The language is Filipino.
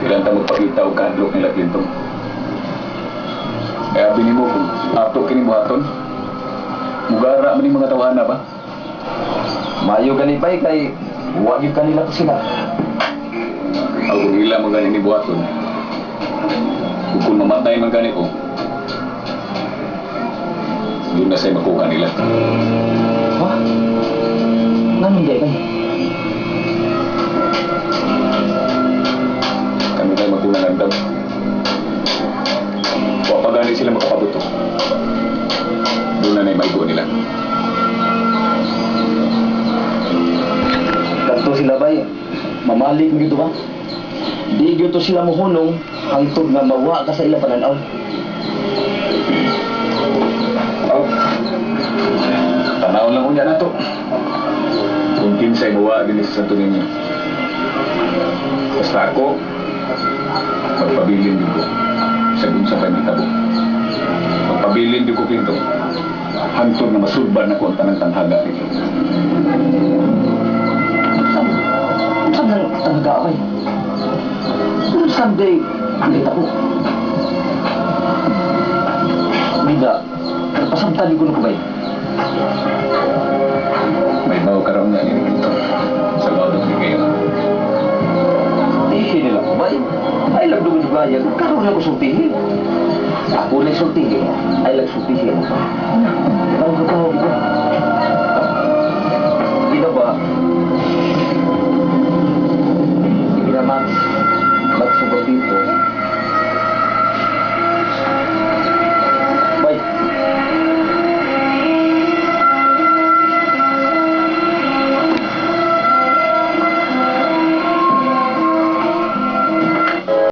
Ilan ta magpakita o kahadlok nila Clintong. Kaya bini mo kung ato kini buhaton. Mugara man yung mga tawhana ba? Mayo ganipay kay huwag yung kanila to sila. Ako kung ila mo gani ni buhaton. Kung mamatay man gani ko, doon na sa'yo makuha nila. Ha? Ganun di kay? Kami tayo magtulangan daw. Wapagani sila makapabuto. Doon na maigo nila. Kanto sila bay, mamalik gito ba? Di gito sila mohunong hangtod nga mawa ka sa ila pananaw. Oh. Tanaw lang ko niya na to. Kung kinsay mawa din sa santo ninyo. Basta ako, magpabilin din ko sa bunsa pa yung tabo. Magpabilin din ko pinto. Hantod na masudban ako ang tanang tanghaga nito. Saan na tangga bay? Kung someday, kita ko. Bida, pasamtali ko na ko bay. May bawa karam niya nito sa loob ng kayo. Tihin nila ko bay. Ay lang doon juga yan. Karoon na ko sultihin. Ako na sultihin. Ay lang sultihin. Ano ka tawag ko? Gina ba? Gina Max. Magsubag dito.